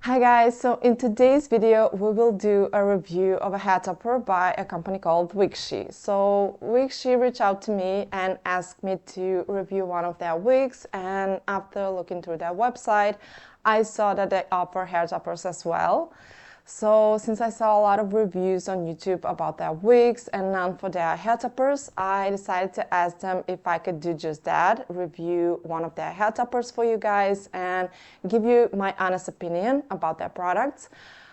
Hi guys, so in today's video we will do a review of a hair topper by a company called WigShe. So WigShe reached out to me and asked me to review one of their wigs, and after looking through their website I saw that they offer hair toppers as well. So since I saw a lot of reviews on YouTube about their wigs and none for their hair toppers, I decided to ask them if I could do just that, review one of their hair toppers for you guys and give you my honest opinion about their products.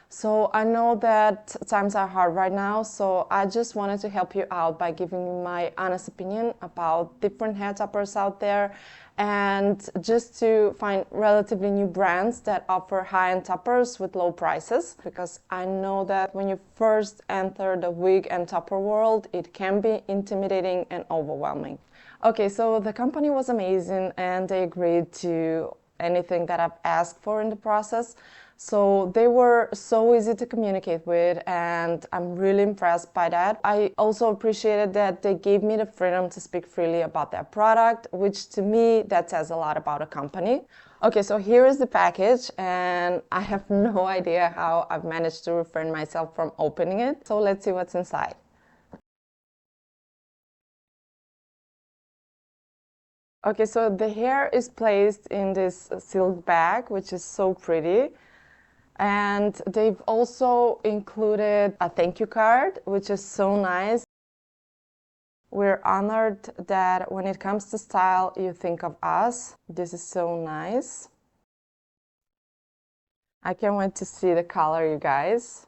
So I know that times are hard right now, so I just wanted to help you out by giving you my honest opinion about different hair toppers out there, and just to find relatively new brands that offer high-end toppers with low prices, because I know that when you first enter the wig and topper world, it can be intimidating and overwhelming. Okay, so the company was amazing and they agreed to anything that I've asked for in the process. So they were so easy to communicate with and I'm really impressed by that. I also appreciated that they gave me the freedom to speak freely about their product, which to me, that says a lot about a company. Okay, so here is the package and I have no idea how I've managed to refrain myself from opening it. So let's see what's inside. Okay, so the hair is placed in this silk bag, which is so pretty. And they've also included a thank you card, which is so nice. We're honored that when it comes to style, you think of us. This is so nice. I can't wait to see the color, you guys.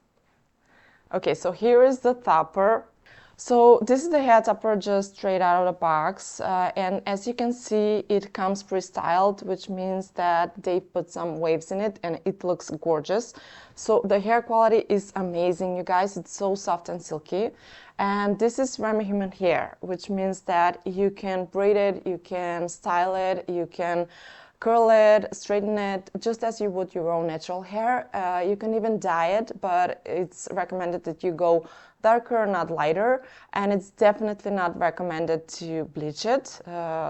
Okay, so here is the topper. So this is the hair topper just straight out of the box, and as you can see it comes pre-styled, which means that they put some waves in it and it looks gorgeous. So the hair quality is amazing, you guys. It's so soft and silky, and this is human hair, which means that you can braid it, you can style it, you can curl it, straighten it, just as you would your own natural hair. You can even dye it, but it's recommended that you go darker, not lighter, and it's definitely not recommended to bleach it,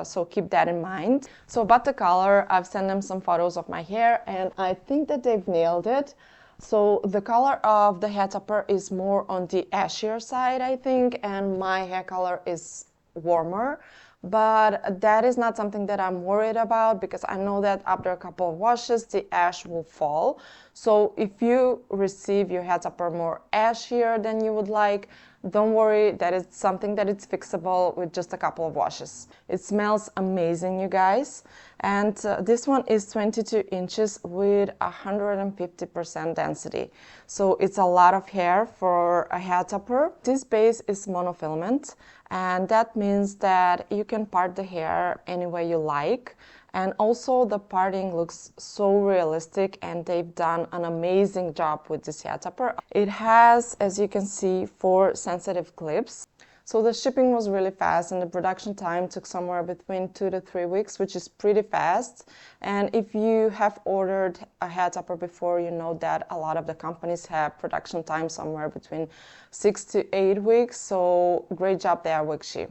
so keep that in mind. So about the color, I've sent them some photos of my hair and I think that they've nailed it. So the color of the hair topper is more on the ashier side, I think, and my hair color is warmer. But that is not something that I'm worried about, because I know that after a couple of washes the ash will fall. So if you receive your hair topper more ashier than you would like, don't worry, that is something that is fixable with just a couple of washes. It smells amazing, you guys. And this one is 22 inches with 150% density. So it's a lot of hair for a hair topper. This base is monofilament, and that means that you can part the hair any way you like. And also the parting looks so realistic, and they've done an amazing job with this hair topper. It has, as you can see, 4 sensitive clips. So the shipping was really fast and the production time took somewhere between 2 to 3 weeks, which is pretty fast. And if you have ordered a hair topper before, you know that a lot of the companies have production time somewhere between 6 to 8 weeks. So great job there, WigShe.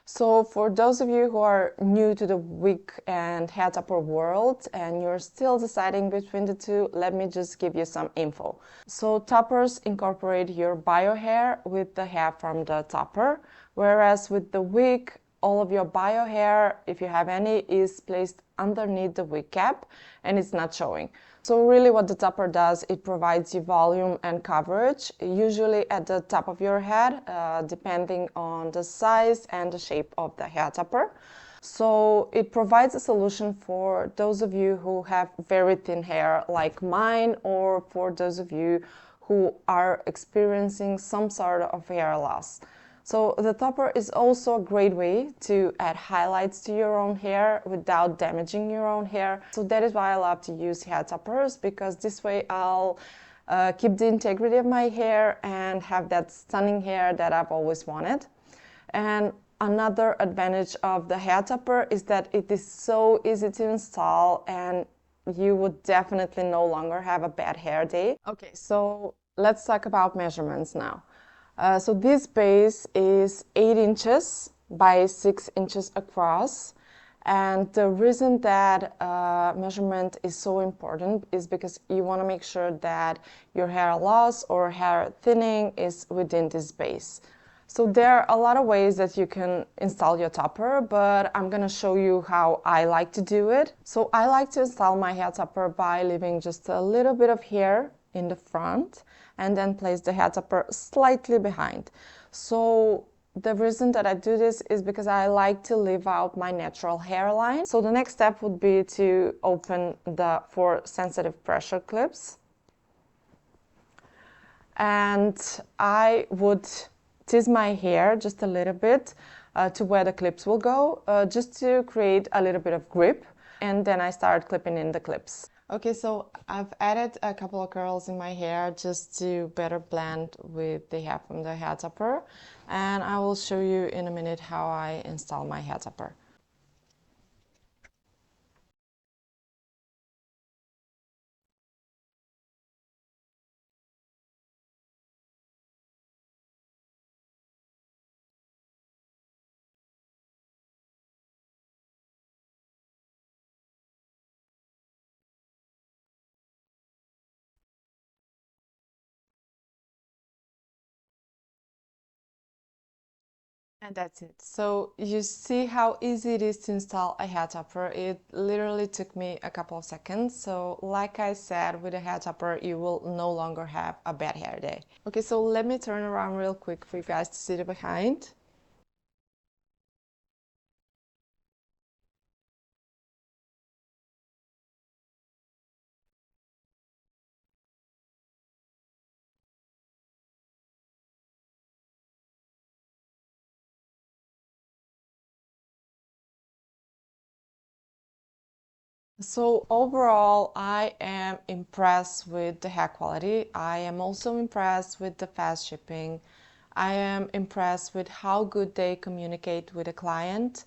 So for those of you who are new to the wig and hair topper world and you're still deciding between the two, let me just give you some info. So toppers incorporate your bio hair with the hair from the topper, whereas with the wig, all of your bio hair, if you have any, is placed underneath the wig cap and it's not showing. So really what the topper does, it provides you volume and coverage, usually at the top of your head, depending on the size and the shape of the hair topper. So it provides a solution for those of you who have very thin hair like mine, or for those of you who are experiencing some sort of hair loss. So the topper is also a great way to add highlights to your own hair without damaging your own hair. So that is why I love to use hair toppers, because this way I'll keep the integrity of my hair and have that stunning hair that I've always wanted. And another advantage of the hair topper is that it is so easy to install and you would definitely no longer have a bad hair day. Okay, so let's talk about measurements now. So this base is 8 inches by 6 inches across, And the reason that measurement is so important is because you want to make sure that your hair loss or hair thinning is within this base. So there are a lot of ways that you can install your topper, but I'm gonna show you how I like to do it. So I like to install my hair topper by leaving just a little bit of hair in the front and then place the hair topper slightly behind. So the reason that I do this is because I like to leave out my natural hairline. So the next step would be to open the 4 sensitive pressure clips. And I would tease my hair just a little bit to where the clips will go, just to create a little bit of grip. And then I start clipping in the clips. Okay, so I've added a couple of curls in my hair just to better blend with the hair from the hair topper. And I will show you in a minute how I install my hair topper. And that's it. So you see how easy it is to install a hair topper. It literally took me a couple of seconds. So like I said, with a hair topper, you will no longer have a bad hair day. Okay, so let me turn around real quick for you guys to see the behind. So overall, I am impressed with the hair quality. I am also impressed with the fast shipping. I am impressed with how good they communicate with the client.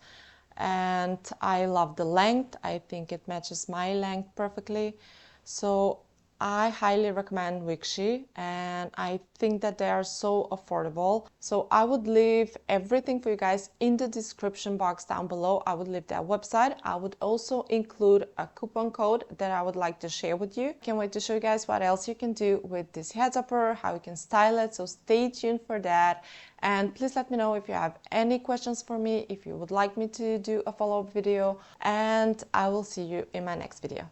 And I love the length. I think it matches my length perfectly. So I highly recommend WigShe, and I think that they are so affordable. So I would leave everything for you guys in the description box down below. I would leave their website. I would also include a coupon code that I would like to share with you. Can't wait to show you guys what else you can do with this hair topper, how you can style it. So stay tuned for that. And please let me know if you have any questions for me, if you would like me to do a follow-up video, and I will see you in my next video.